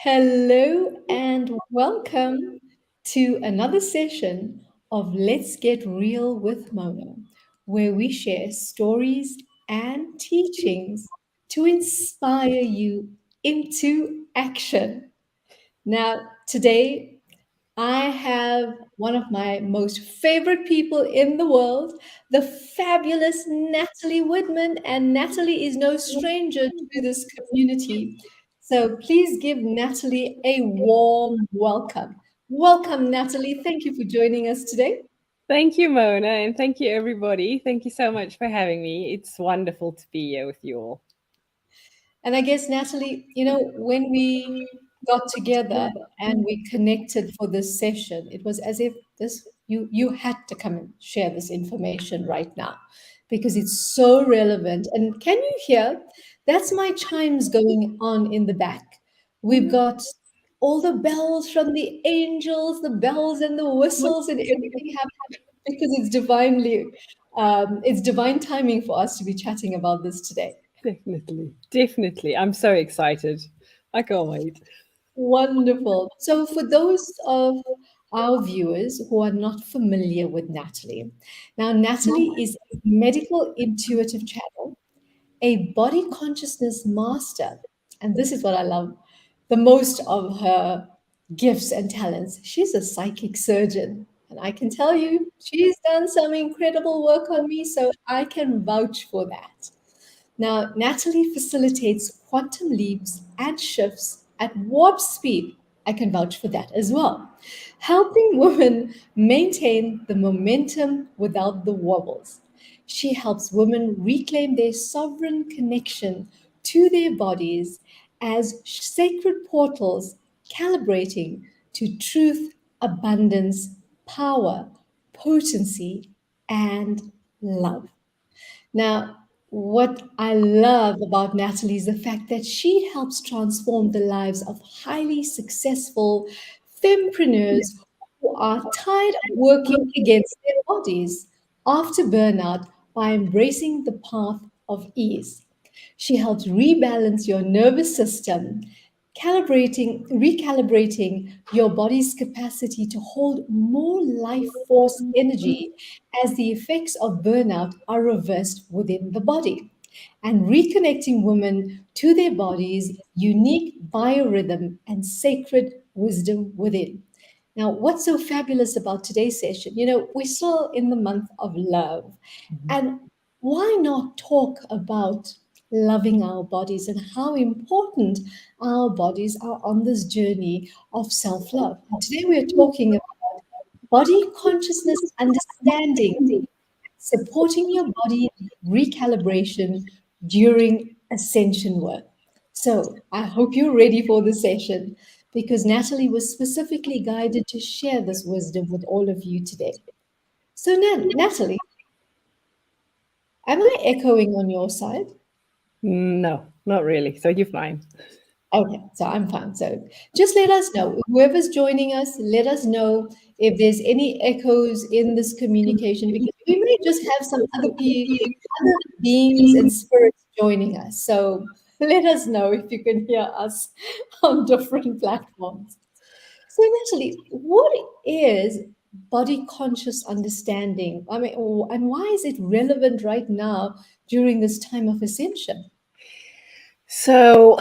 Hello and welcome to another session of Let's Get Real with Mona, where we share stories and teachings to inspire you into action. Now, today I have one of my most favorite people in the world, the fabulous Natalie Woodman. And Natalie is no stranger to this community. So please give Natalie a warm welcome. Welcome, Natalie. Thank you for joining us today. Thank you, Mona, and thank you, everybody. Thank you so much for having me. It's wonderful to be here with you all. And I guess, Natalie, when we got together and we connected for this session, it was as if you had to come and share this information right now because it's so relevant. And can you hear? That's my chimes going on in the back. We've got all the bells from the angels, the bells and the whistles and everything happening because it's divine timing for us to be chatting about this today. Definitely, definitely. I'm so excited. I can't wait. Wonderful. So, for those of our viewers who are not familiar with Natalie, now Natalie is a medical intuitive channel, a body consciousness master, and this is what I love the most of her gifts and talents. She's a psychic surgeon, and I can tell you she's done some incredible work on me, so I can vouch for that. Now, Natalie facilitates quantum leaps and shifts at warp speed. I can vouch for that as well. Helping women maintain the momentum without the wobbles. She helps women reclaim their sovereign connection to their bodies as sacred portals, calibrating to truth, abundance, power, potency, and love. Now, what I love about Natalie is the fact that she helps transform the lives of highly successful fempreneurs who are tired of working against their bodies after burnout by embracing the path of ease. She helps rebalance your nervous system, recalibrating your body's capacity to hold more life force energy as the effects of burnout are reversed within the body, and reconnecting women to their bodies' unique biorhythm and sacred wisdom within. Now, what's so fabulous about today's session? We're still in the month of love. And why not talk about loving our bodies and how important our bodies are on this journey of self love? And today we are talking about body consciousness understanding, supporting your body recalibration during ascension work. So I hope you're ready for the session because Natalie was specifically guided to share this wisdom with all of you today. So, Natalie, am I echoing on your side? No, not really. So you're fine. Okay, so I'm fine. So just let us know. Whoever's joining us, let us know if there's any echoes in this communication because we may just have some other beings and spirits joining us. So let us know if you can hear us on different platforms. So Natalie, what is body conscious understanding? I mean, and why is it relevant right now during this time of ascension? So,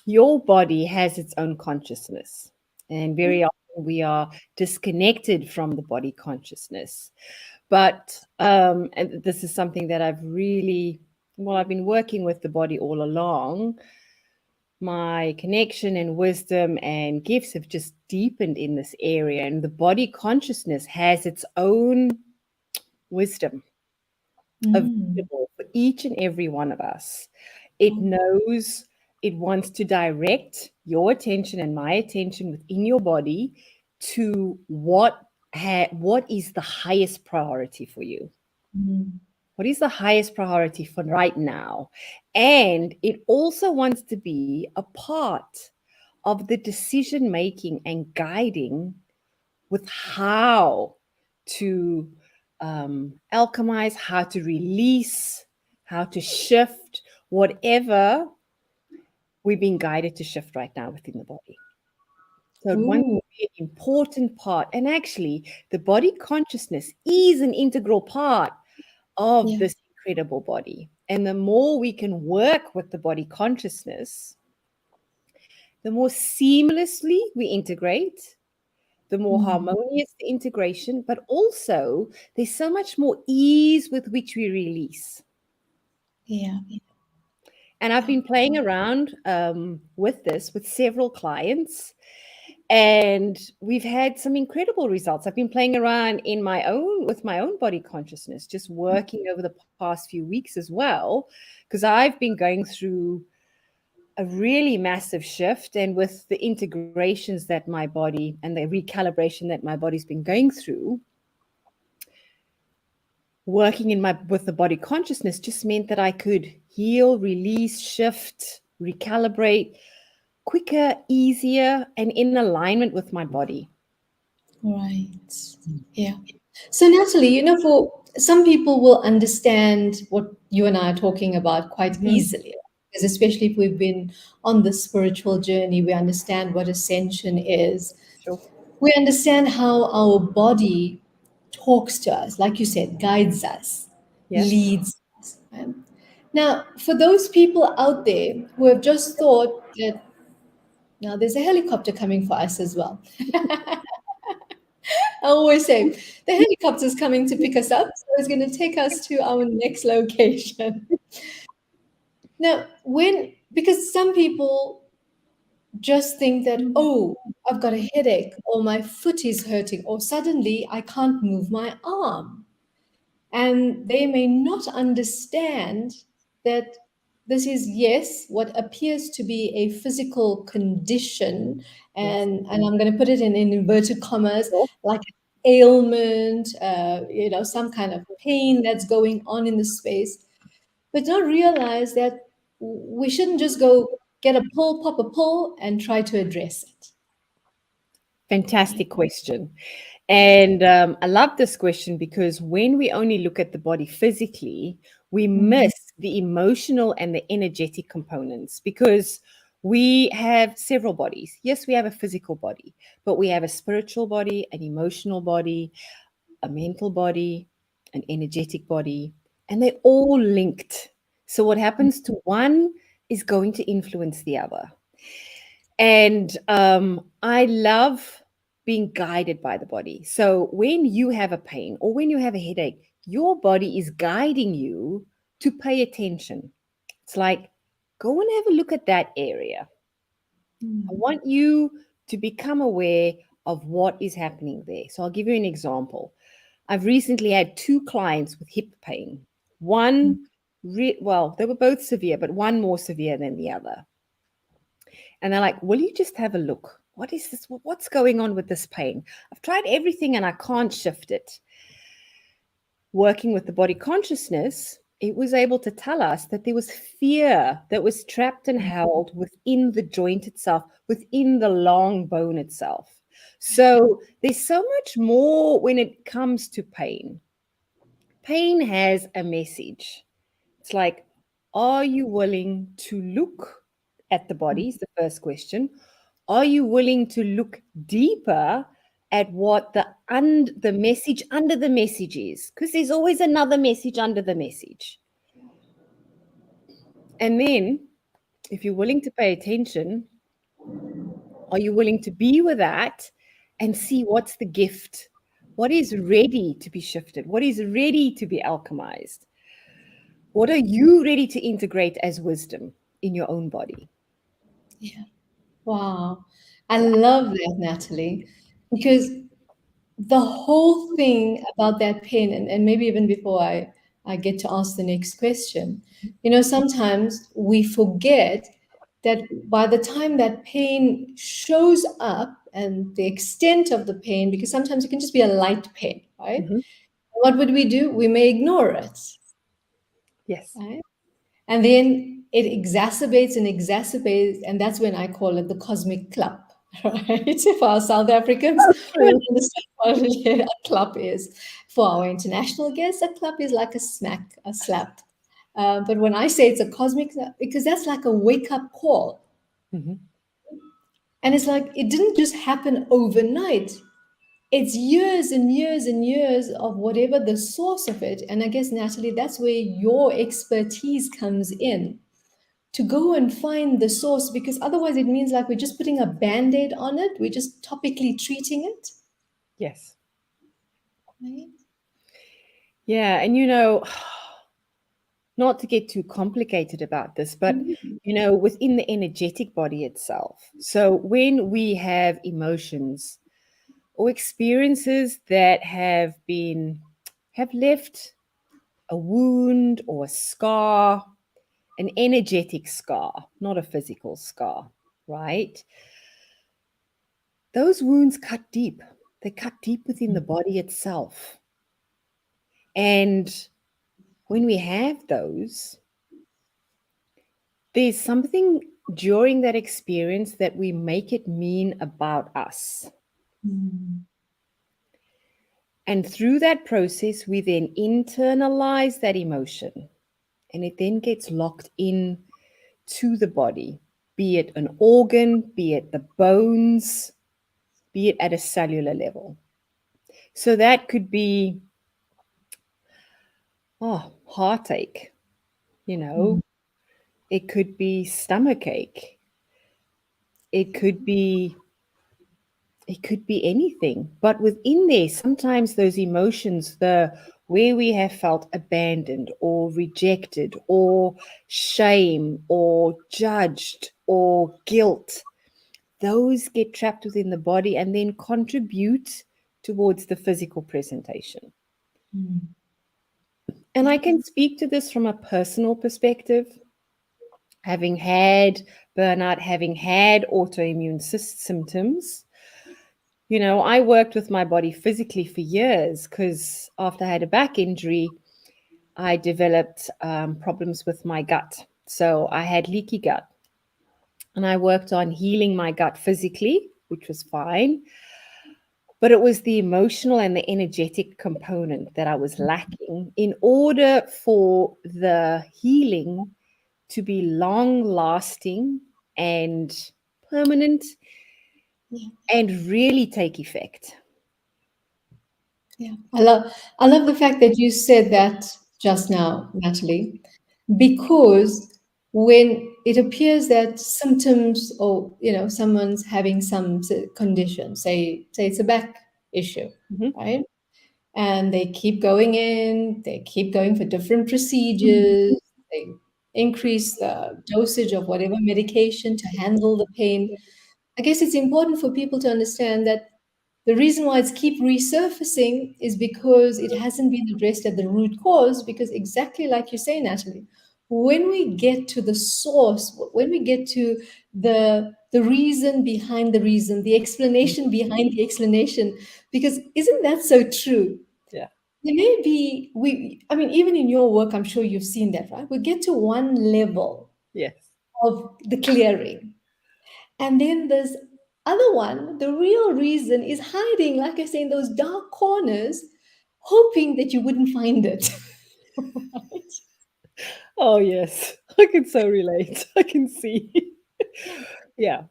your body has its own consciousness, and very often we are disconnected from the body consciousness. But, and this is something that I've been working with the body all along. My connection and wisdom and gifts have just deepened in this area, and the body consciousness has its own wisdom Mm. available for each and every one of us. It knows, it wants to direct your attention and my attention within your body to what is the highest priority for you. Mm. What is the highest priority for right now? And it also wants to be a part of the decision making and guiding with how to alchemize, how to release, how to shift, we're being guided to shift right now within the body. So it wants Ooh, to be an important part. And actually, the body consciousness is an integral part of yeah, this incredible body. And the more we can work with the body consciousness, the more seamlessly we integrate, the more mm, harmonious the integration, but also there's so much more ease with which we release. yeah, And I've yeah. been playing around with this with several clients, and we've had some incredible results. I've been playing around in my own with my own body consciousness, just working over the past few weeks as well, because I've been going through a really massive shift, and with the integrations that my body and the recalibration that my body's been going through, working in my with the body consciousness just meant that I could heal, release, shift, recalibrate quicker, easier, and in alignment with my body. Right. Yeah. So, Natalie, for some people will understand what you and I are talking about quite Mhm. easily. Because especially if we've been on the spiritual journey, we understand what ascension is. Sure. We understand how our body talks to us, like you said, guides us, Yes. leads us. Right? Now, for those people out there who have just thought that now there's a helicopter coming for us as well. I always say the helicopter's coming to pick us up, so it's going to take us to our next location. Now, because some people just think that, oh, I've got a headache, or my foot is hurting, or suddenly I can't move my arm. And they may not understand that this is, yes, what appears to be a physical condition, Yes. and I'm going to put it in inverted commas, Sure. like an ailment, some kind of pain that's going on in the space, but don't realize that we shouldn't just go get a pull, pop a pull, and try to address it. Right? Fantastic question. And I love this question because when we only look at the body physically, we Mm, miss the emotional and the energetic components because we have several bodies. Yes, we have a physical body, but we have a spiritual body, an emotional body, a mental body, an energetic body, and they're all linked. So, what happens to one is going to influence the other. And I love being guided by the body. So when you have a pain or when you have a headache, your body is guiding you to pay attention. It's like, go and have a look at that area. I mm, want you to become aware of what is happening there. So I'll give you an example. I've recently had two clients with hip pain. mm. One, well, they were both severe, but one more severe than the other. And they're like, will you just have a look? What is this? What's going on with this pain? I've tried everything and I can't shift it. Working with the body consciousness, it was able to tell us that there was fear that was trapped and held within the joint itself, within the long bone itself. So there's so much more when it comes to pain. Pain has a message. It's like, are you willing to look at the body? Is the first question. Are you willing to look deeper at what the message under the message is? Because there's always another message under the message. And then, if you're willing to pay attention, are you willing to be with that and see what's the gift? What is ready to be shifted? What is ready to be alchemized? What are you ready to integrate as wisdom in your own body? Yeah. Wow. I love that, Natalie, because the whole thing about that pain, and maybe even before I get to ask the next question, sometimes we forget that by the time that pain shows up and the extent of the pain, because sometimes it can just be a light pain, right? Mhm. What would we do? We may ignore it, Yes. right? And then it exacerbates and exacerbates, and that's when I call it the cosmic club, right? For our South Africans, we True. understand what a club is. For our international guests, a club is like a smack, a slap. But when I say it's a cosmic club, because that's like a wake-up call. Mhm. And it's like it didn't just happen overnight. It's years and years and years of whatever the source of it. And I guess, Natalie, that's where your expertise comes in, to go and find the source, because otherwise it means like we're just putting a band-aid on it, we're just topically treating it. Yes. Right? Yeah. And, not to get too complicated about this, but, Mhm. within the energetic body itself. So when we have emotions or experiences that have left a wound or a scar, an energetic scar, not a physical scar, right? Those wounds cut deep. They cut deep within the body itself. And when we have those, there's something during that experience that we make it mean about us. Mm. And through that process, we then internalize that emotion and it then gets locked in to the body, be it an organ, be it the bones, be it at a cellular level. So that could be, heartache, you know, Mm. it could be stomach ache, it could be anything. But within there, sometimes those emotions, the where we have felt abandoned or rejected or shame or judged or guilt, those get trapped within the body and then contribute towards the physical presentation. Mm. And I can speak to this from a personal perspective, having had burnout, having had autoimmune symptoms. I worked with my body physically for years because after I had a back injury, I developed problems with my gut. So I had leaky gut, and I worked on healing my gut physically, which was fine. But it was the emotional and the energetic component that I was lacking in order for the healing to be long lasting and permanent Yeah. and really take effect. Yeah. I love the fact that you said that just now, Natalie, because when it appears that symptoms, or someone's having some condition, say it's a back issue, Mhm. right? And they keep going in, they keep going for different Mhm. procedures, they increase the dosage of whatever medication to handle the pain. I guess it's important for people to understand that the reason why it's keep resurfacing is because it hasn't been addressed at the root cause. Because exactly like you say, Natalie, when we get to the source, when we get to the reason behind the reason, the explanation behind the explanation, because isn't that so true? Yeah. There may be I mean, even in your work, I'm sure you've seen that, right? We get to one level Yes. of the clearing. And then this other one, the real reason is hiding, like I say, in those dark corners, hoping that you wouldn't find it. Right? Oh, yes. I can so relate. I can see. Yeah, Yeah.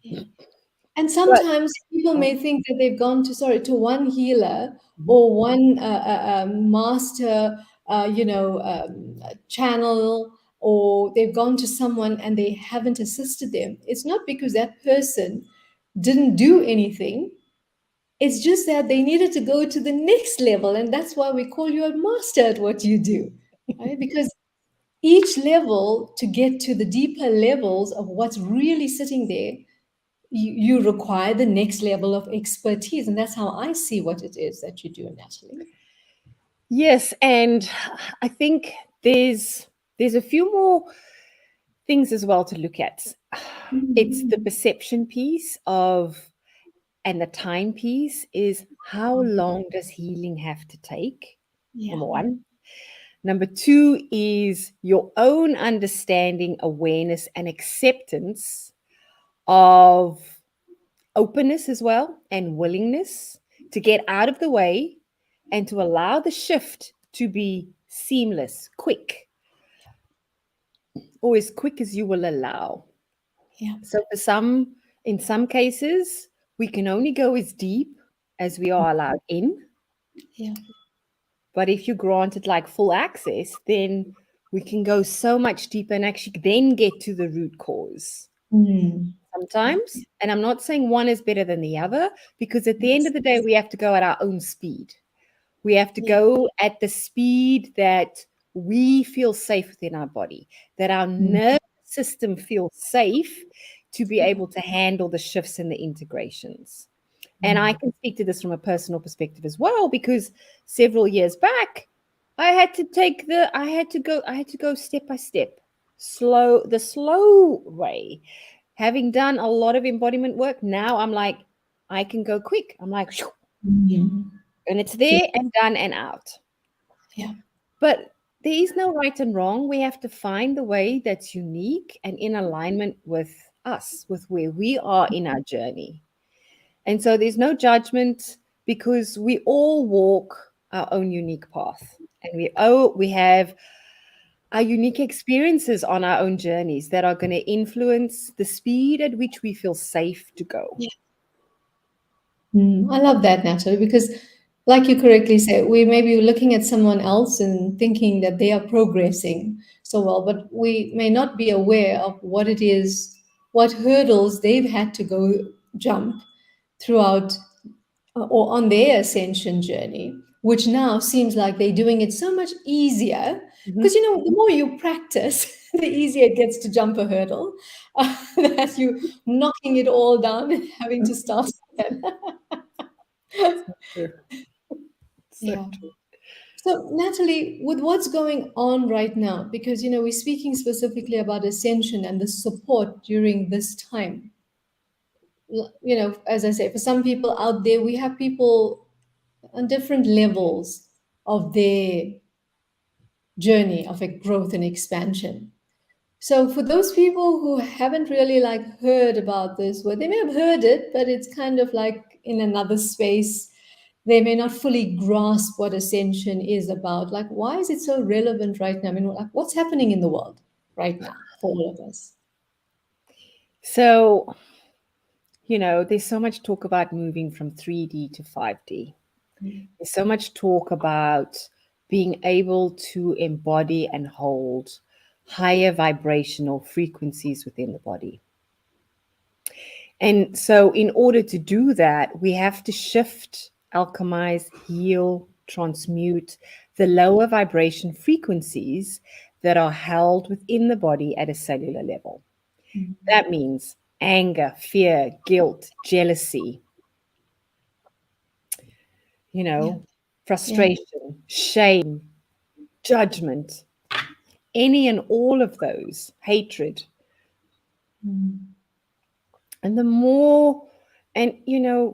yeah. And But sometimes people may think that they've gone to, sorry, to one healer Mhm. or one master, channel, or they've gone to someone and they haven't assisted them. It's not because that person didn't do anything. It's just that they needed to go to the next level, and that's why we call you a master at what you do, right? Because each level, to get to the deeper levels of what's really sitting there, you require the next level of expertise, and that's how I see what it is that you do, Natalie. yes, and I think there's a few more things as well to look at. It's the Mhm. perception piece of and the time piece is how long does healing have to take? Yeah. Number one. Number two is your own understanding, awareness, and acceptance of openness as well and willingness to get out of the way and to allow the shift to be seamless, quick, or as quick as you will allow. Yeah. So in some cases, we can only go as deep as we are allowed in. Yeah. But if you're granted like full access, then we can go so much deeper and actually then get to the root cause Mm. Yeah. sometimes. And I'm not saying one is better than the other, because at the end of Yes. the day, we have to go at our own speed. We have to Yeah. go at the speed that we feel safe within our body, that our Mm. nervous system feels safe to be Yeah. able to handle the shifts and the integrations. And I Mm. can speak to this from a personal perspective as well, because several years back, I had to go step by step, the slow way. Having done a lot of embodiment work, now I'm like, I can go quick. I'm like, "Shoo," Mm. and it's Yeah. there and done and out. Yeah. But there is no right and wrong. We have to find the way that's unique and in alignment with us, with where we are in our journey. And so there's no judgment, because we all walk our own unique path. And we have our unique experiences on our own journeys that are going to influence the speed at which we feel safe to go. Yeah. I love that, Natalie, because, like you correctly say, we may be looking at someone else and thinking that they are progressing so well, but we may not be aware of what it is, what hurdles they've had to go jump throughout or on their ascension journey, which now seems like they're doing it so much easier. Because, Mhm. the more you practice, the easier it gets to jump a hurdle, that you knocking it all down and having to start again. So true. So Yeah. true. So, Natalie, with what's going on right now, because we're speaking specifically about ascension and the support during this time. As I say, for some people out there, we have people on different levels of their journey of a growth and expansion. So, for those people who haven't really like heard about this, well, they may have heard it, but it's kind of like in another space. They may not fully grasp what ascension is about. Like, why is it so relevant right now? I mean, like, what's happening in the world right now for all of us? So, there's so much talk about moving from 3D to 5D. There's so much talk about being able to embody and hold higher vibrational frequencies within the body. And so, in order to do that, we have to shift, alchemize, heal, transmute the lower vibration frequencies that are held within the body at a cellular level. That means anger, fear, guilt, jealousy, you Yeah, know, yeah. frustration, shame, judgment, any and all of those, hatred. Mm. And the more, and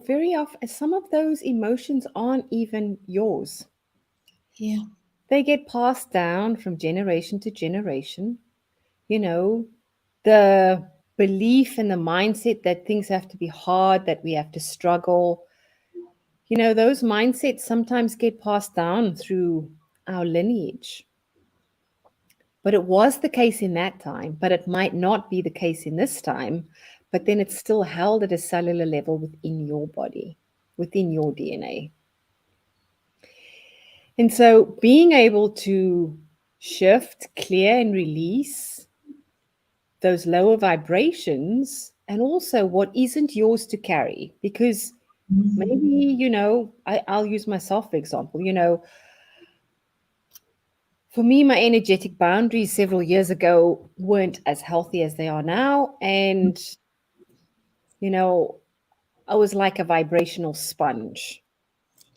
very often, some of those emotions aren't even yours. Yeah. They get passed down from generation to generation. You know, the belief and the mindset that things have to be hard, that we have to struggle, those mindsets sometimes get passed down through our lineage. But it was the case in that time, but it might not be the case in this time. But then it's still held at a cellular level within your body, within your DNA. And so being able to shift, clear, and release those lower vibrations, and also what isn't yours to carry, because maybe, I'll use myself for example. For me, my energetic boundaries several years ago weren't as healthy as they are now. And, you know, I was like a vibrational sponge.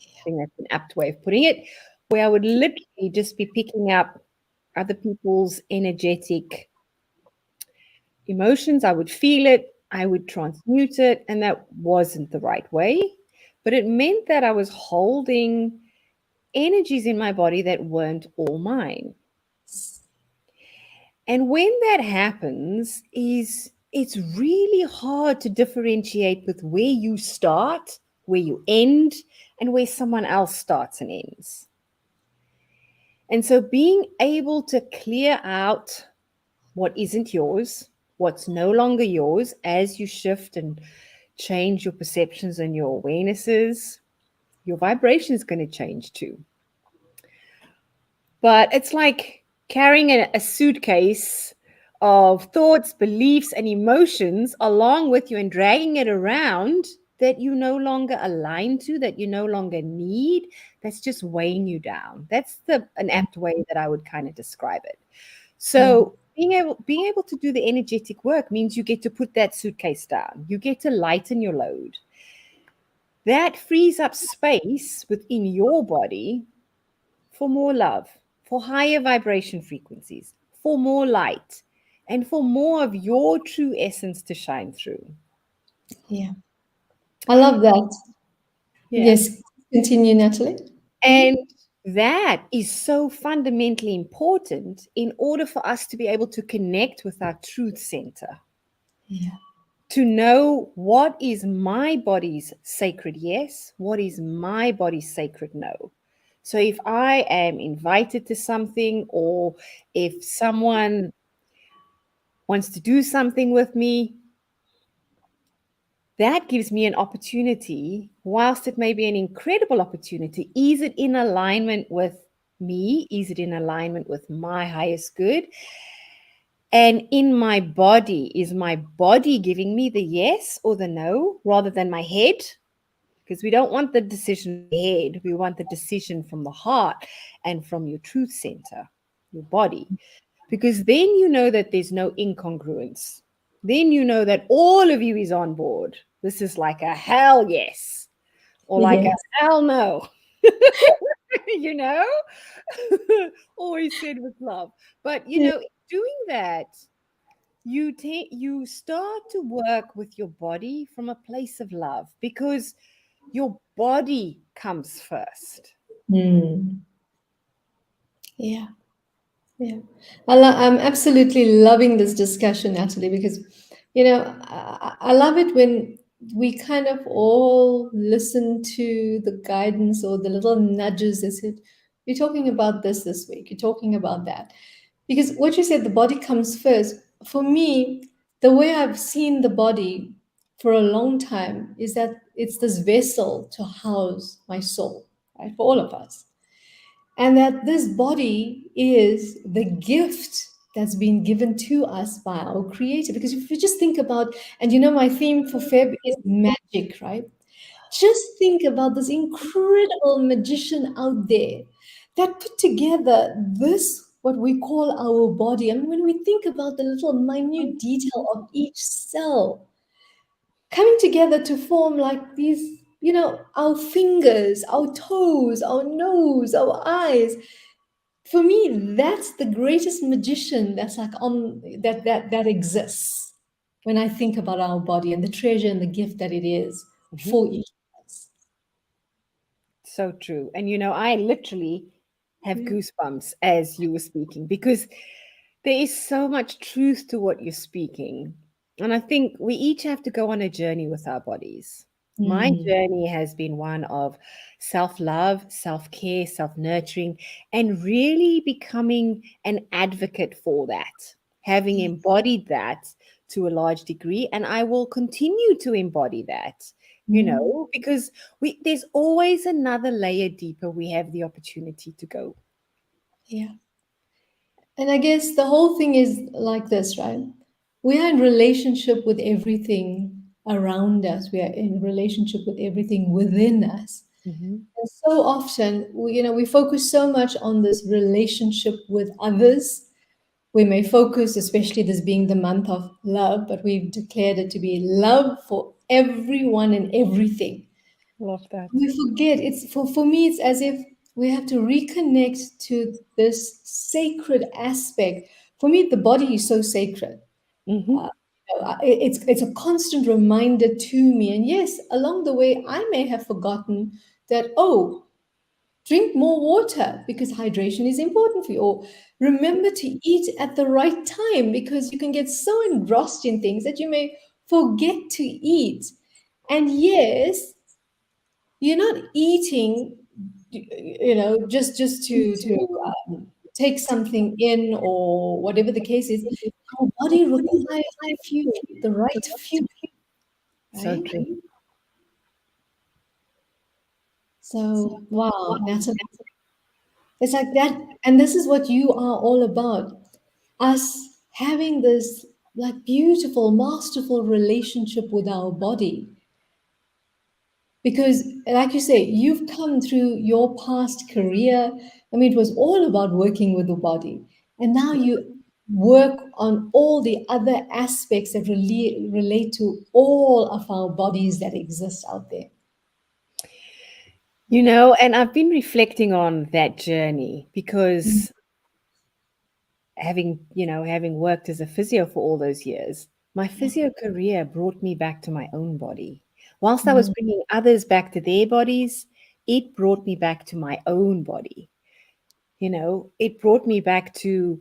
I think that's an apt way of putting it, where I would literally just be picking up other people's energetic emotions. I would feel it, I would transmute it, and that wasn't the right way. But it meant that I was holding energies in my body that weren't all mine. And when that happens, it's really hard to differentiate with where you start, where you end, and where someone else starts and ends. And so being able to clear out what isn't yours, what's no longer yours as you shift and change your perceptions and your awarenesses, your vibration is going to change too. But it's like carrying a suitcase of thoughts, beliefs, and emotions along with you and dragging it around that you no longer align to, that you no longer need, that's just weighing you down. That's an apt way that I would kind of describe it. Yeah. So being able to do the energetic work means you get to put that suitcase down. You get to lighten your load. That frees up space within your body for more love, for higher vibration frequencies, for more light, and for more of your true essence to shine through. Yeah. I love that. Yeah. Yes. Continue, Natalie. And that is so fundamentally important in order for us to be able to connect with our truth center, Yeah. to know what is my body's sacred yes, what is my body's sacred no. So if I am invited to something, or if someone wants to do something with me, that gives me an opportunity, whilst it may be an incredible opportunity, is it in alignment with me? Is it in alignment with my highest good? And in my body, is my body giving me the yes or the no rather than my head? Because we don't want the decision from the head, we want the decision from the heart and from your truth center, your body. Because then you know that there's no incongruence. Then you know that all of you is on board. This is like a hell yes or like a Yes. hell no. you know, always said with love. But Yeah. doing that, you start to work with your body from a place of love, because your body comes first. Mm. Yeah. Yeah, I'm absolutely loving this discussion, Natalie, because, I love it when we kind of all listen to the guidance or the little nudges that said, you're talking about this week, you're talking about that. Because what you said, the body comes first. For me, the way I've seen the body for a long time is that it's this vessel to house my soul, right? For all of us, and that this body is the gift that's been given to us by our creator. Because if you just think about, and my theme for Feb is magic, right? Just think about this incredible magician out there that put together this what we call our body. I mean, when we think about the little minute detail of each cell coming together to form like these, our fingers, our toes, our nose, our eyes. For me, that's the greatest magician that's like on that exists when I think about our body and the treasure and the gift that it is Mhm. for each of us. So true. And I literally have Yeah. goosebumps as you were speaking, because there is so much truth to what you're speaking. And I think we each have to go on a journey with our bodies. My Mm. journey has been one of self love, self care, self nurturing, and really becoming an advocate for that, having Yeah. embodied that to a large degree. And I will continue to embody that, Mm. because there's always another layer deeper we have the opportunity to go. Yeah. And I guess the whole thing is like this, right? We are in relationship with everything around us. We are in relationship with everything within us. Mhm. And so often, we focus so much on this relationship with others. We may focus, especially this being the month of love, but we've declared it to be love for everyone and everything. Love that. We forget, it's for me, it's as if we have to reconnect to this sacred aspect. For me, the body is so sacred. Mhm. It's a constant reminder to me. And yes, along the way, I may have forgotten that, oh, drink more water because hydration is important for you. Or remember to eat at the right time because you can get so engrossed in things that you may forget to eat. And yes, you're not eating, just to take something in or whatever the case is, our body requires fuel, the right fuel, So right? true. So, wow, Natalie, it's like that. And this is what you are all about. Us having this like beautiful, masterful relationship with our body. Because, like you say, you've come through your past career. I mean, it was all about working with the body. And now you work on all the other aspects that relate to all of our bodies that exist out there. And I've been reflecting on that journey Mm. because having worked as a physio for all those years, my Yeah. physio career brought me back to my own body. Whilst I was Mm. bringing others back to their bodies, it brought me back to my own body. It brought me back to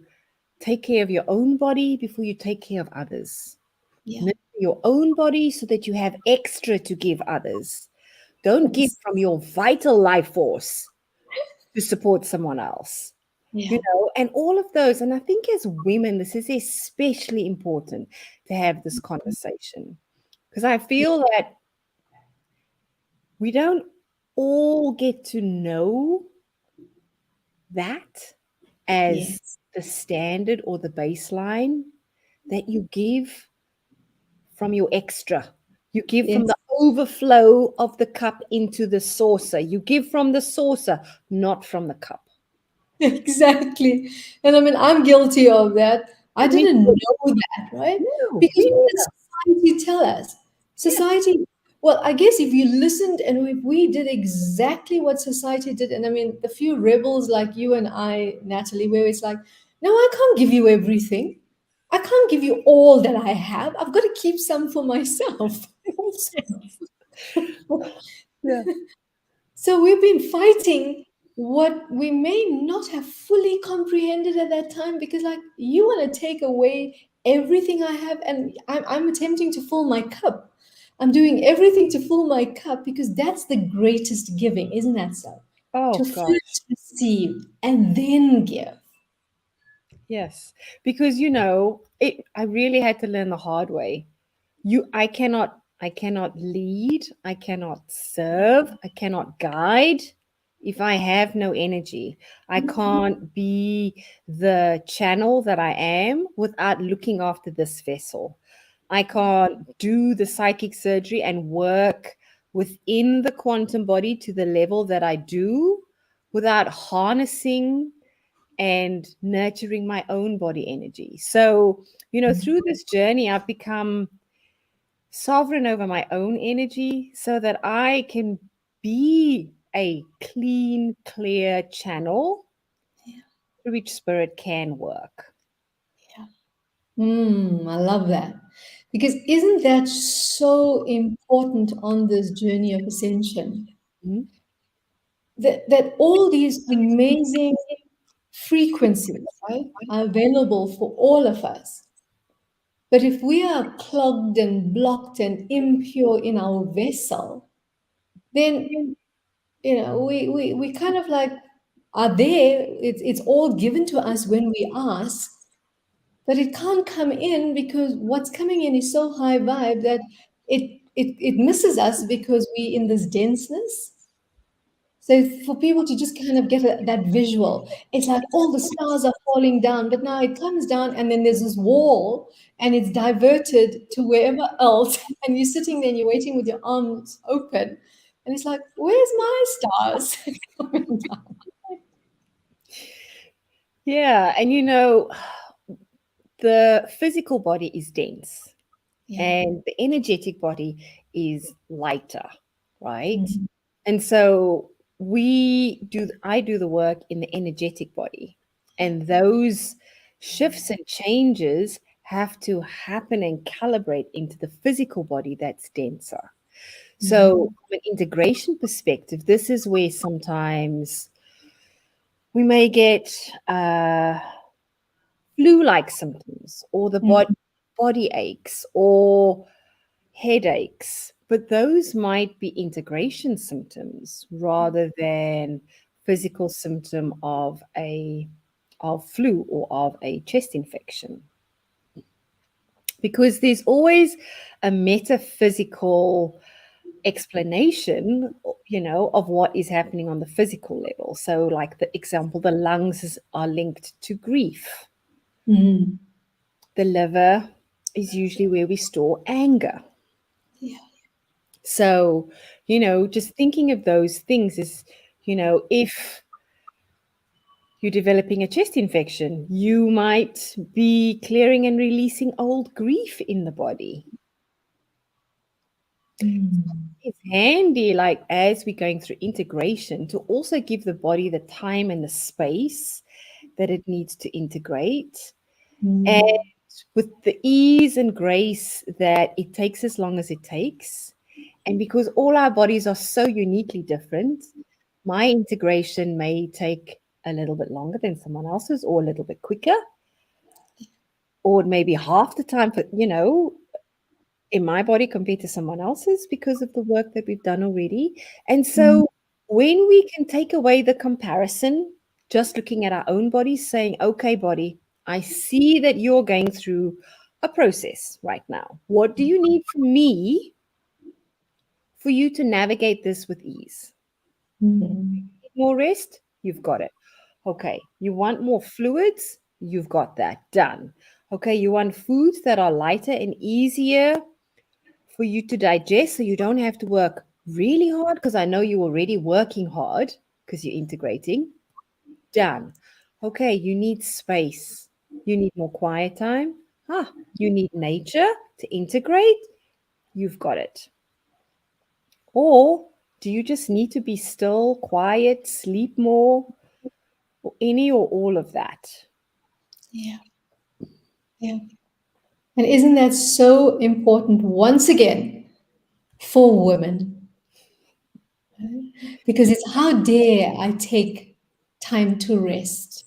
take care of your own body before you take care of others. Yeah. Nurture your own body so that you have extra to give others. Don't give Yes. from your vital life force to support someone else. Yeah. And all of those. And I think as women, this is especially important to have this conversation because I feel that we don't all get to know that as Yes. the standard or the baseline that you give from your extra. You give from Yes. the overflow of the cup into the saucer. You give from the saucer, not from the cup. Exactly. And I mean, I'm guilty of that. I Me didn't too. know that, right? No, Because me what neither. does society tell us? Yeah. Society, well, I guess if you listened and if we did exactly what society did, and I mean, the few rebels like you and I, Natalie, where it's like, no, I can't give you everything. I can't give you all that I have. I've got to keep some for myself also. Yeah. So we've been fighting what we may not have fully comprehended at that time because, like, you want to take away everything I have, and I'm attempting to fill my cup. I'm doing everything to fill my cup because that's the greatest giving, isn't that so? Oh To gosh. first receive and then give. Yes. Because I really had to learn the hard way. I cannot lead, I cannot serve, I cannot guide if I have no energy. I can't be the channel that I am without looking after this vessel. I can't do the psychic surgery and work within the quantum body to the level that I do without harnessing and nurturing my own body energy. So, through this journey, I've become sovereign over my own energy so that I can be a clean, clear channel Yeah, through which spirit can work. yeah. I love that. Because isn't that so important on this journey of ascension? Mhm. That all these amazing frequencies, right, are available for all of us. But if we are clogged and blocked and impure in our vessel, then we kind of like are there. It's all given to us when we ask, but it can't come in because what's coming in is so high vibe that it misses us because we in this denseness. So for people to just kind of get that visual, it's like all the stars are falling down, but now it comes down and then there's this wall and it's diverted to wherever else. And you're sitting there and you're waiting with your arms open. And it's like, where's my stars coming down? Yeah. And the physical body is dense Yeah. and the energetic body is lighter, right? Mhm. And so I do the work in the energetic body. Yeah. And those shifts and changes have to happen and calibrate into the physical body that's denser. So, Mhm. from an integration perspective, this is where sometimes we may get flu-like symptoms or the Mhm. body aches or headaches, but those might be integration symptoms rather than physical symptom of a of flu or of a chest infection, because there's always a metaphysical explanation, of what is happening on the physical level. So, like the example, the lungs are linked to grief. Mm. The liver is usually where we store anger. Yeah. So, just thinking of those things is, if you're developing a chest infection, you might be clearing and releasing old grief in the body. Mm. It's handy, like as we're going through integration, to also give the body the time and the space that it needs to integrate. And Mm. with the ease and grace that it takes as long as it takes. And because all our bodies are so uniquely different, my integration may take a little bit longer than someone else's, or a little bit quicker, or maybe half the time for, in my body compared to someone else's, because of the work that we've done already. And Mm. so when we can take away the comparison, just looking at our own bodies, saying, okay, body, I see that you're going through a process right now. What do you need from me for you to navigate this with ease? Mm. More rest? You've got it. Okay. You want more fluids? You've got that done. Okay. You want foods that are lighter and easier for you to digest so you don't have to work really hard, because I know you're already working hard because you're integrating. Done. Okay, you need space. You need more quiet time. You need nature to integrate. You've got it. Or do you just need to be still, quiet, sleep more, or any or all of that? Yeah. Yeah. And isn't that so important once again for women? Because it's how dare I take time to rest?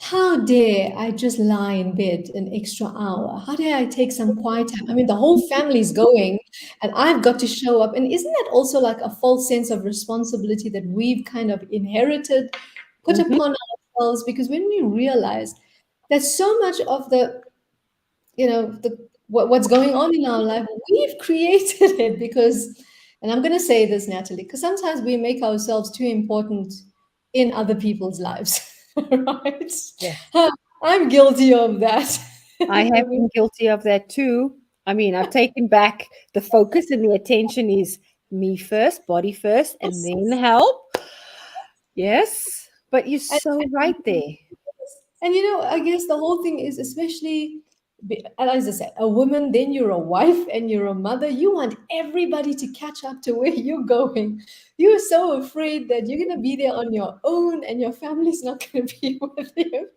How dare I just lie in bed an extra hour? How dare I take some quiet time? I mean, the whole family's going and I've got to show up. And isn't that also like a false sense of responsibility that we've kind of inherited, put Mhm. upon ourselves? Because when we realize that so much of what's going on in our life, we've created it because, and I'm going to say this, Natalie, because sometimes we make ourselves too important in other people's lives. Right? Yes. I'm guilty of that. I have been guilty of that too. I mean, I've taken back the focus, and the attention is me first, body first, and then help. Yes, but you're and, so right there. and I guess the whole thing is, especially as I said, a woman, then you're a wife and you're a mother. You want everybody to catch up to where you're going. You're so afraid that you're going to be there on your own and your family's not going to be with you.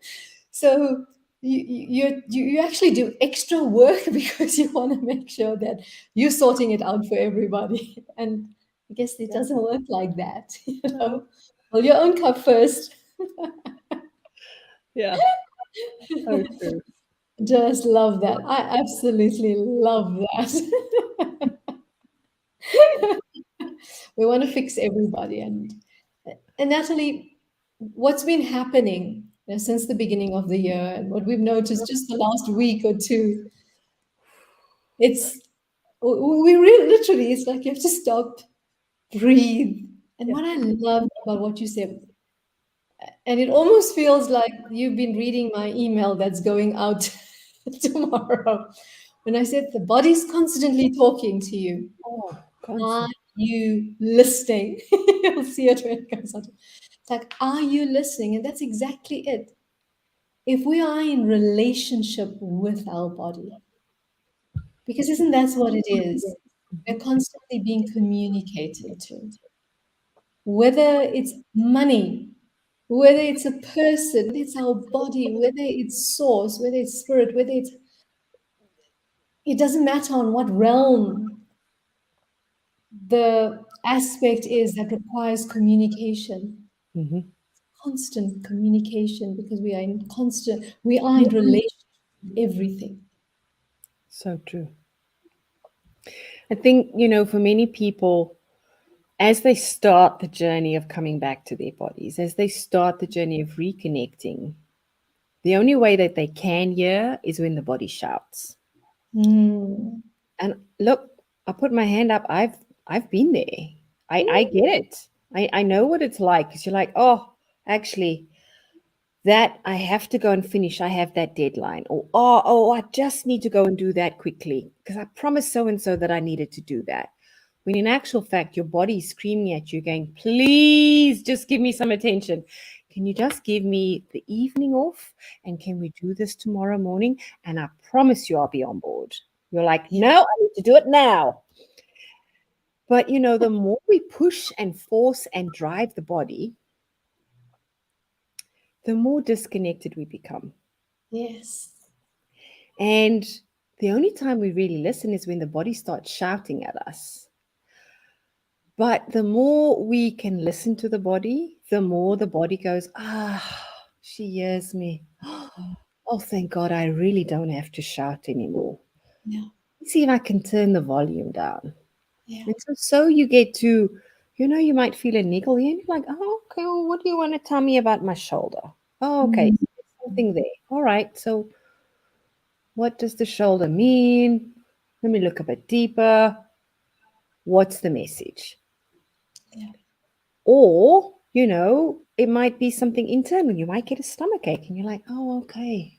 So you actually do extra work because you want to make sure that you're sorting it out for everybody. And I guess it Yeah. doesn't work like that. No. Well, your own cup first. Yeah. So true. Just love that. I absolutely love that. We want to fix everybody. And Natalie, what's been happening since the beginning of the year and what we've noticed just the last week or two, it's we really literally, it's like you have to stop, breathe. And Yeah. what I love about what you said, and it almost feels like you've been reading my email that's going out tomorrow. When I said the body's constantly talking to you, Oh, are constant. you listening? You'll see it when it comes out. It's like, are you listening? And that's exactly it. If we are in relationship with our body, because isn't that what it is? We're constantly being communicated to. Whether it's money, whether it's a person, whether it's our body, whether it's source, whether it's spirit, whether it's, it doesn't matter on what realm the aspect is that requires communication, Mhm. constant communication, because we are in relation with everything. So true. I think, for many people, as they start the journey of coming back to their bodies, as they start the journey of reconnecting, The only way that they can hear is when the body shouts. Mm. And look, I put my hand up. I've been there. I Mm. get it. I know what it's like because you're like, oh, actually, that I have to go and finish. I have that deadline. Or I just need to go and do that quickly because I promised so and so that I needed to do that. When in actual fact, your body is screaming at you, going, please just give me some attention. Can you just give me the evening off? And can we do this tomorrow morning? And I promise you I'll be on board. You're like, Yeah. no, I need to do it now. But the more we push and force and drive the body, the more disconnected we become. Yes. And the only time we really listen is when the body starts shouting at us. But the more we can listen to the body, the more the body goes, she hears me. Oh, thank God, I really don't have to shout anymore. Yeah. Let's see if I can turn the volume down. Yeah. And so you get to, you might feel a niggle here, and you're like, oh, okay, well, what do you want to tell me about my shoulder? Oh, okay, Mm. so there's something there. All right, so what does the shoulder mean? Let me look a bit deeper. What's the message? Yeah. Or, it might be something internal. You might get a stomach ache and you're like, oh, okay.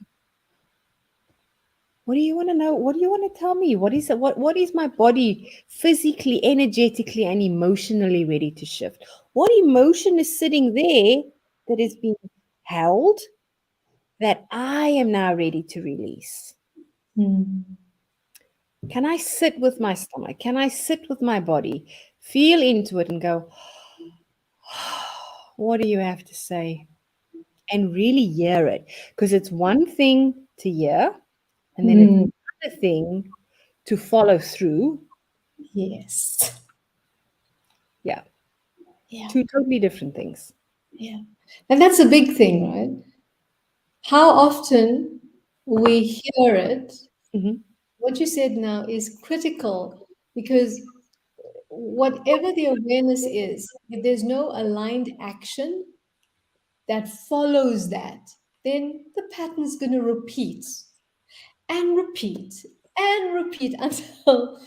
What do you want to know? What do you want to tell me? What is it? What is my body physically, energetically, and emotionally ready to shift? What emotion is sitting there that is being held that I am now ready to release? Mm. Can I sit with my stomach? Can I sit with my body, feel into it and go, what do you have to say? And really hear it. Because it's one thing to hear, and then it's Mm. another thing to follow through. Yes. Yeah, Yeah. two totally different things. Yeah. And that's a big thing, right? How often we hear it. Hmm. What you said now is critical because whatever the awareness is, if there's no aligned action that follows that, then the pattern's going to repeat and repeat and repeat until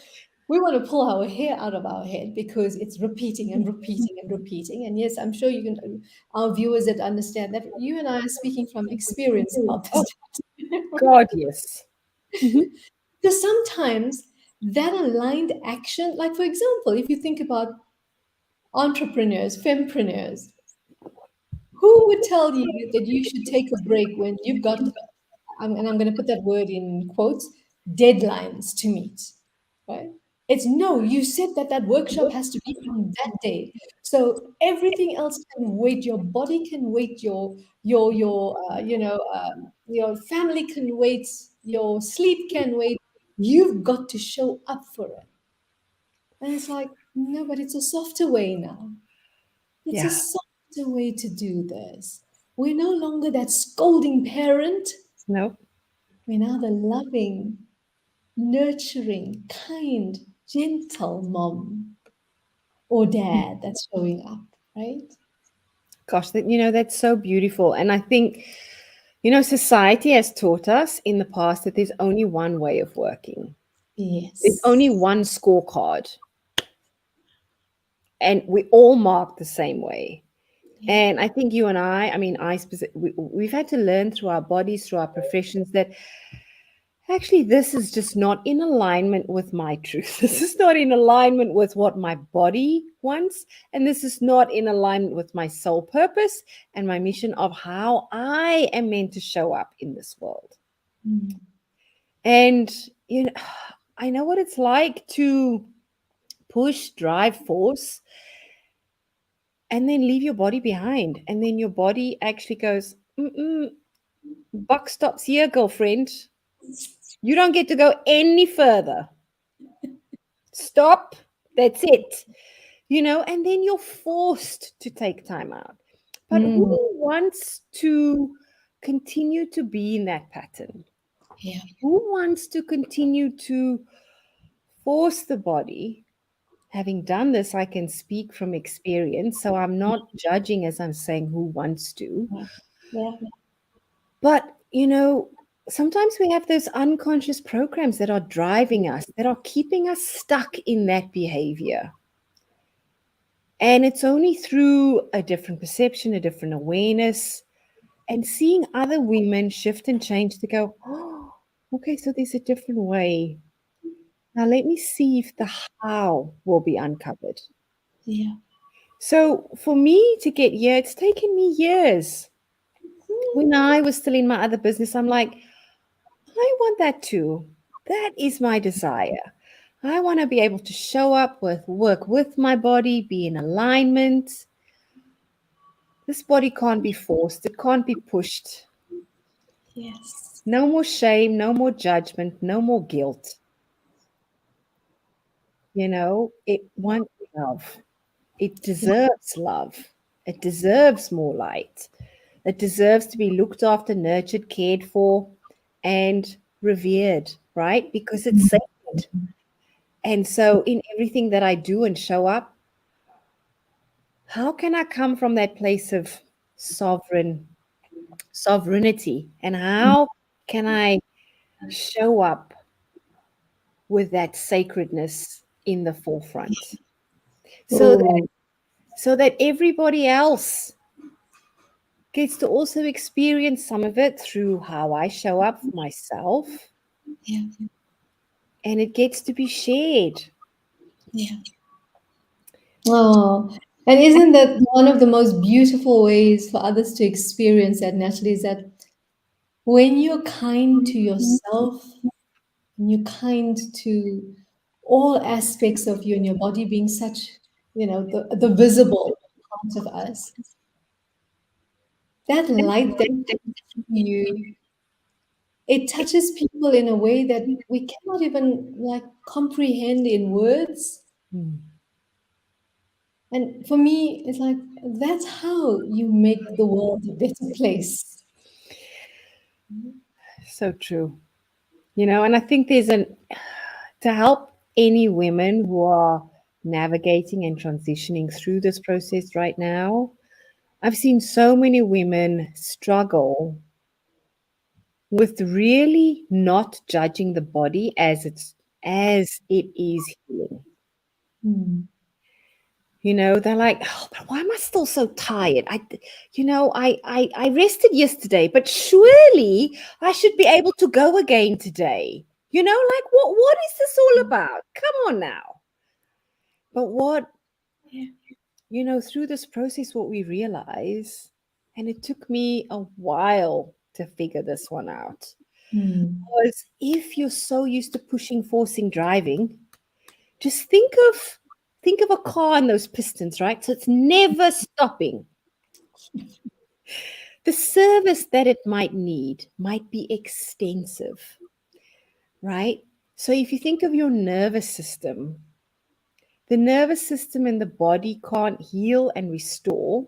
we want to pull our hair out of our head because it's repeating and repeating and repeating. And yes, I'm sure you can, our viewers that understand that you and I are speaking from experience about this. Oh, God, yes. Hmm. Because sometimes that aligned action, like for example, if you think about entrepreneurs, fempreneurs, who would tell you that you should take a break when you've got, and I'm going to put that word in quotes, deadlines to meet, right? It's no, you said that that workshop has to be on that day. So everything else can wait. Your body can wait. Your family can wait. Your sleep can wait. You've got to show up for it. And it's like, no, but it's a softer way now. It's a Yeah. softer way to do this. We're no longer that scolding parent. No. We're now the loving, nurturing, kind, gentle mom or dad that's showing up, right? Gosh, that's so beautiful. And I think, society has taught us in the past that there's only one way of working. There's only Yes. one scorecard, and we all mark the same way. Yeah. And I think you and I mean, we've had to learn through our bodies, through our professions, that actually this is just not in alignment with my truth. This is not in alignment with what my body wants. And this is not in alignment with my soul purpose and my mission of how I am meant to show up in this world. Mm. And, you know, I know what it's like to push, drive, force, and then leave your body behind. And then your body actually goes, buck stops here, girlfriend. You don't get to go any further. Stop. That's it. And then you're forced to take time out. But who Mm. wants to continue to be in that pattern? Yeah. Who wants to continue to force the body? Having done this, I can speak from experience. So I'm not judging as I'm saying who wants to. Yeah. Yeah. But, you know, sometimes we have those unconscious programs that are driving us, that are keeping us stuck in that behavior. And it's only through a different perception, a different awareness, and seeing other women shift and change to go, oh, okay, so there's a different way. Now let me see if the how will be uncovered. Yeah. So for me to get here, it's taken me years. When I was still in my other business, I'm like, I want that too. That is my desire. I want to be able to show up with work with my body, be in alignment. This body can't be forced, it can't be pushed. Yes. No more shame, no more judgment, no more guilt. It wants love. It deserves love. It deserves more light. It deserves to be looked after, nurtured, cared for, and revered, right? Because it's sacred. And so, in everything that I do and show up, how can I come from that place of sovereignty? And how can I show up with that sacredness in the forefront? So that Oh, so that everybody else gets to also experience some of it through how I show up for myself, yeah. and it gets to be shared. Yeah. Oh, and isn't that one of the most beautiful ways for others to experience that naturally is that when you're kind to yourself, and you're kind to all aspects of you and your body being such, the visible part of us, that light that you, it touches people in a way that we cannot even like comprehend in words. Hmm. And for me, it's like that's how you make the world a better place. So true. And I think to help any women who are navigating and transitioning through this process right now, I've seen so many women struggle with really not judging the body as it is healing. Mm. They're like, oh, but why am I still so tired? I rested yesterday, but surely I should be able to go again today. Like what is this all about? Come on now. But Yeah. through this process, what we realize, and it took me a while to figure this one out, Mm. was if you're so used to pushing, forcing, driving, just think of a car and those pistons, right? So it's never stopping. The service that it might need might be extensive, right? So if you think of your nervous system, the nervous system in the body can't heal and restore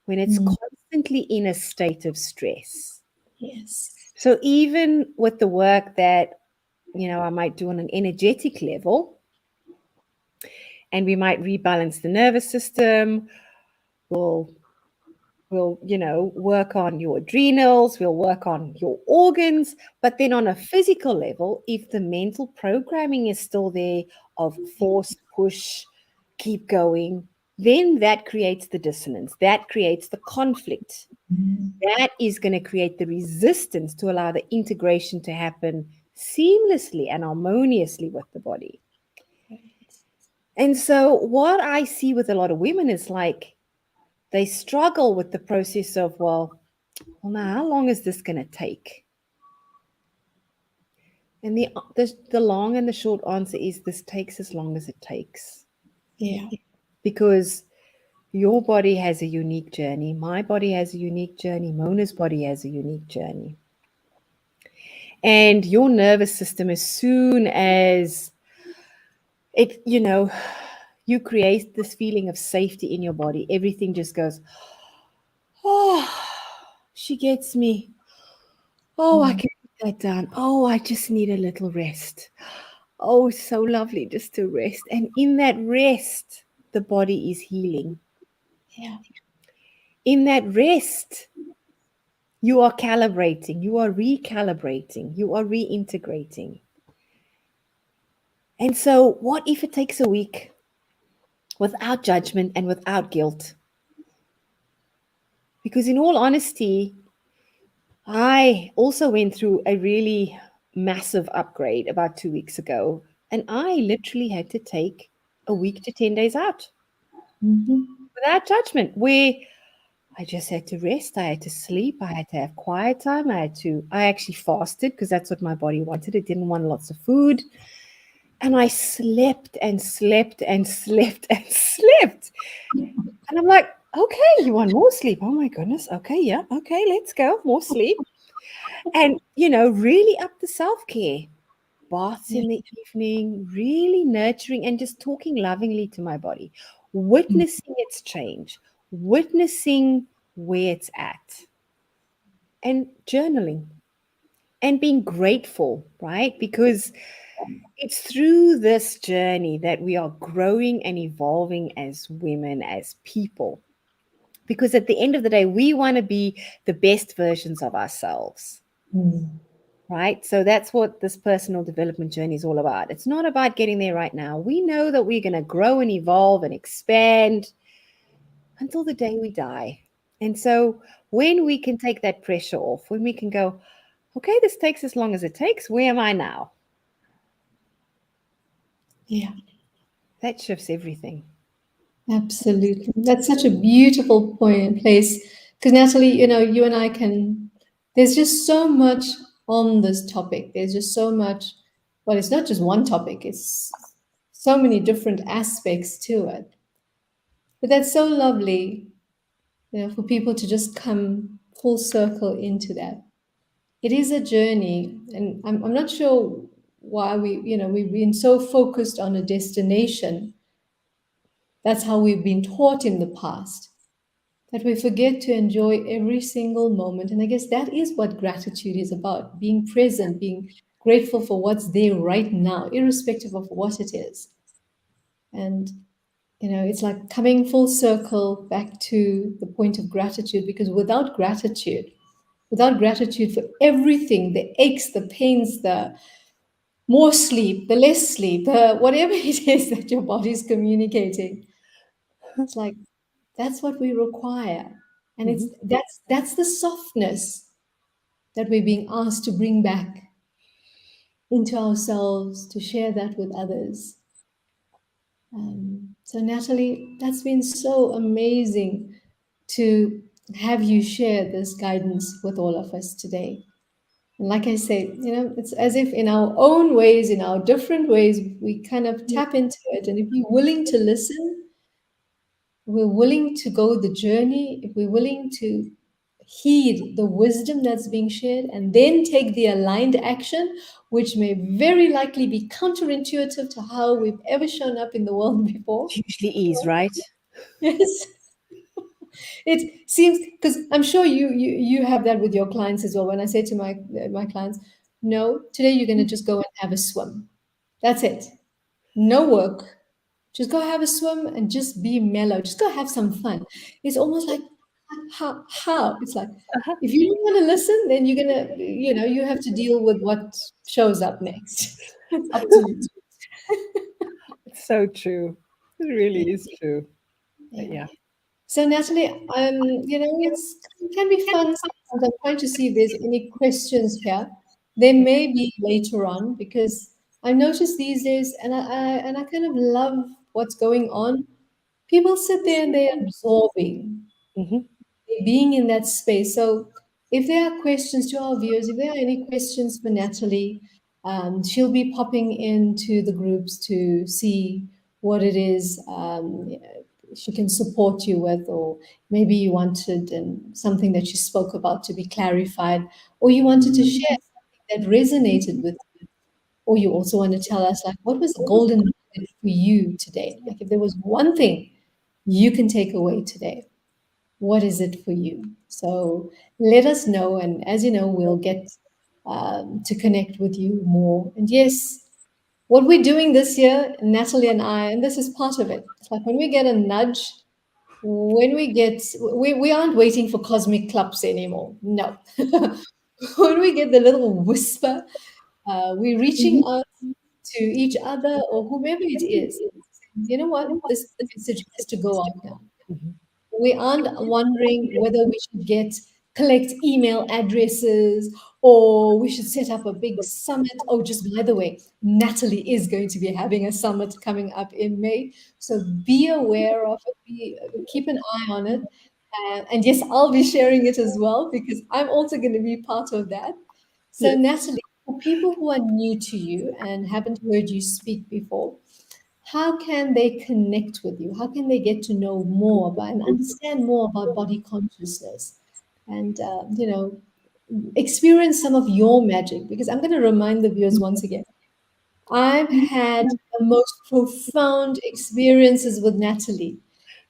when it's Mm. constantly in a state of stress. Yes. So even with the work that I might do on an energetic level, and we might rebalance the nervous system, we'll work on your adrenals, we'll work on your organs. But then on a physical level, if the mental programming is still there of force, push, keep going, then that creates the dissonance, that creates the conflict, Mm. that is going to create the resistance to allow the integration to happen seamlessly and harmoniously with the body. And so what I see with a lot of women is like they struggle with the process of, well, now how long is this going to take? And the long and the short answer is this takes as long as it takes, Yeah. because your body has a unique journey. My body has a unique journey. Mona's body has a unique journey. And your nervous system, as soon as it, you create this feeling of safety in your body, everything just goes, oh, she gets me. Oh, I Mm. can put that down. Oh, I just need a little rest. Oh, it's so lovely just to rest. And in that rest, the body is healing. Yeah. In that rest, You are calibrating, you are recalibrating, you are reintegrating. And so, what if it takes a week without judgment and without guilt? Because, in all honesty, I also went through a really massive upgrade about 2 weeks ago, and I literally had to take a week to 10 days out Mhm. without judgment, where I just had to rest. I had to sleep. I had to have quiet time. I actually fasted because that's what my body wanted. It didn't want lots of food. And I slept and slept and slept and slept. And I'm like, okay, you want more sleep? Oh my goodness. Okay, yeah. Okay, let's go. More sleep. And, really up the self care. Baths Yeah. in the evening, really nurturing and just talking lovingly to my body, witnessing its change, witnessing where it's at, and journaling and being grateful, right? Because it's through this journey that we are growing and evolving as women, as people. Because at the end of the day, we want to be the best versions of ourselves, Mm. right? So that's what this personal development journey is all about. It's not about getting there right now. We know that we're going to grow and evolve and expand until the day we die. And so when we can take that pressure off, when we can go, okay, this takes as long as it takes, where am I now? Yeah. That shifts everything. Absolutely. That's such a beautiful point place. Because Natalie, you and I there's just so much on this topic. There's just so much, well, it's not just one topic, it's so many different aspects to it. But that's so lovely, for people to just come full circle into that. It is a journey, and I'm not sure why we've been so focused on a destination. That's how we've been taught in the past, that we forget to enjoy every single moment. And I guess that is what gratitude is about, being present, being grateful for what's there right now, irrespective of what it is. And, it's like coming full circle back to the point of gratitude, because without gratitude for everything, the aches, the pains, the more sleep, the less sleep, the whatever it is that your body's communicating, it's like that's what we require. And it's Mhm. that's the softness that we're being asked to bring back into ourselves, to share that with others. So Natalie, that's been so amazing to have you share this guidance with all of us today. And like I say, it's as if in our own ways, in our different ways, we kind of tap into it. And if you're willing to listen, we're willing to go the journey, if we're willing to heed the wisdom that's being shared and then take the aligned action, which may very likely be counterintuitive to how we've ever shown up in the world before. It usually is, right? Yes. It seems, because I'm sure you have that with your clients as well. When I say to my clients, no, today you're going to just go and have a swim. That's it. No work. Just go have a swim and just be mellow. Just go have some fun. It's almost like how? It's like if you don't want to listen, then you're gonna, you have to deal with what shows up next. It's up to you. It's so true. It really is true. But Yeah. yeah. So Natalie, it can be fun sometimes. I'm trying to see if there's any questions here. There may be later on, because I noticed these days, and I kind of love what's going on. People sit there and they're absorbing, Hmm. being in that space. So, if there are questions to our viewers, if there are any questions for Natalie, she'll be popping into the groups to see what it is she can support you with, or maybe you wanted something that she spoke about to be clarified, or you wanted to share something that resonated with you, or you also want to tell us, like, what was the golden nugget for you today? Like, if there was one thing you can take away today, what is it for you? So let us know. And as you know, we'll get to connect with you more. And yes, what we're doing this year, Natalie and I, and this is part of it, it's like when we get a nudge, when we get, we aren't waiting for cosmic claps anymore. No. When we get the little whisper, we're reaching out to each other or whomever it is. You know what? This message has to go out now. Mhm. We aren't wondering whether we should collect email addresses or we should set up a big summit. Oh, just by the way, Natalie is going to be having a summit coming up in May. So be aware of it, keep an eye on it. And yes, I'll be sharing it as well because I'm also going to be part of that. So, Yes. Natalie, for people who are new to you and haven't heard you speak before, how can they connect with you? How can they get to know more about and understand more about body consciousness and, experience some of your magic? Because I'm going to remind the viewers once again, I've had the most profound experiences with Natalie.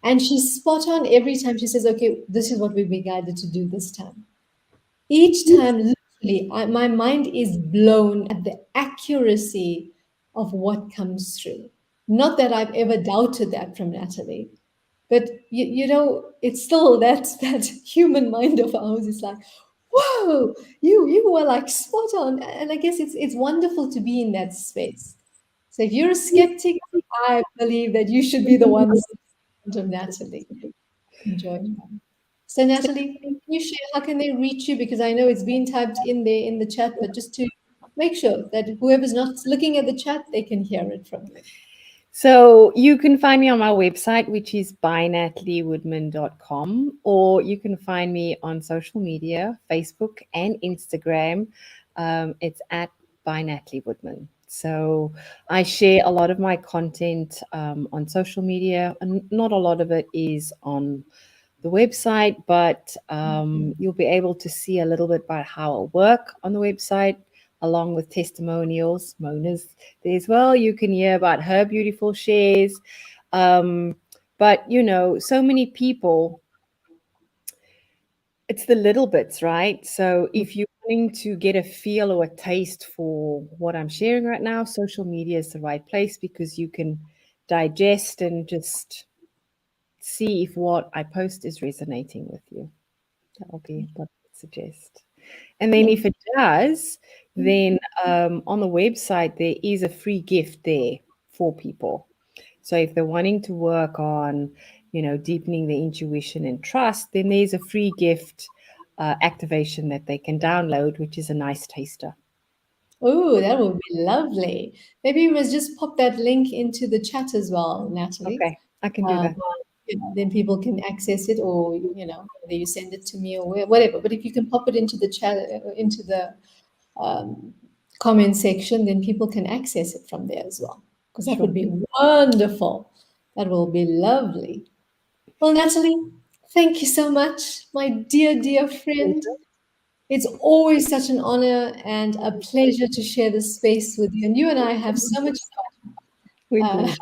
And she's spot on every time she says, okay, this is what we've been guided to do this time. Each time, literally, my mind is blown at the accuracy of what comes through. Not that I've ever doubted that from Natalie, but it's still that human mind of ours is like, whoa, you were like spot on. And I guess it's wonderful to be in that space. So if you're a skeptic, I believe that you should be the ones in front of Natalie. Enjoy. So, Natalie, can you share how can they reach you? Because I know it's been typed in there in the chat, but just to make sure that whoever's not looking at the chat, they can hear it from you. So you can find me on my website, which is bynataliewoodman.com, or you can find me on social media, Facebook and Instagram. It's at by Natalie Woodman. So I share a lot of my content on social media, and not a lot of it is on the website, but you'll be able to see a little bit about how I work on the website, along with testimonials. Mona's there as well. You can hear about her beautiful shares. Um, but, so many people, it's the little bits, right? So if you're wanting to get a feel or a taste for what I'm sharing right now, social media is the right place because you can digest and just see if what I post is resonating with you. That will be what I would suggest. And then if Wonderful. it does, then on the website, there is a free gift there for people. So if they're wanting to work on, deepening their intuition and trust, then there's a free gift activation that they can download, which is a nice taster. Oh, that would be lovely. Maybe you must just pop that link into the chat as well, Natalie. Okay, I can do Um, that. then people can access it, or whether you send it to me or whatever. But if you can pop it into the chat, into the um, comment section, then people can access it from there as well. Because that Sure. would be wonderful. That will be lovely. Well, Natalie, thank you so much, my dear, dear friend. It's always such an honor and a pleasure to share this space with you. And you and I have so much We fun. do.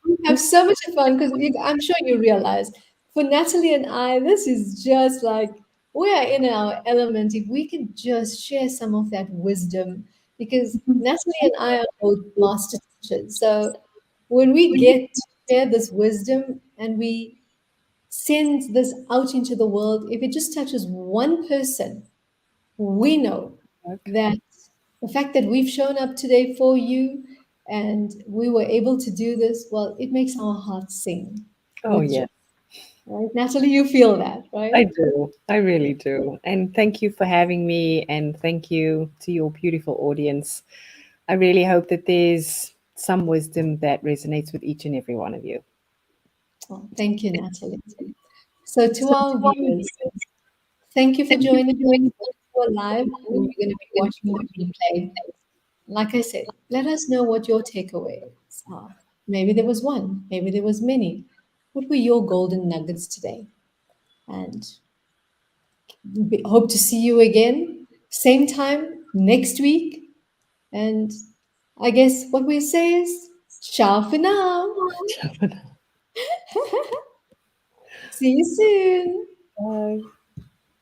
We have so much fun because I'm sure you realize for Natalie and I, this is just like we are in our element. If we could just share some of that wisdom, because Natalie and I are both master teachers. So when we get to share this wisdom and we send this out into the world, if it just touches one person, we know Okay. that the fact that we've shown up today for you and we were able to do this, well, it makes our hearts sing Oh, with joy. yeah. Right? Natalie, you feel that, right? I do. I really do. And thank you for having me. And thank you to your beautiful audience. I really hope that there's some wisdom that resonates with each and every one of you. Oh, thank you, Natalie. So, to our viewers, thank you for joining us. We're live or you're going to be watching the replay. Like I said, let us know what your takeaways are. Maybe there was one, maybe there was many. What were your golden nuggets today? And hope to see you again, same time next week. And I guess what we say is ciao for now. See you soon. Bye.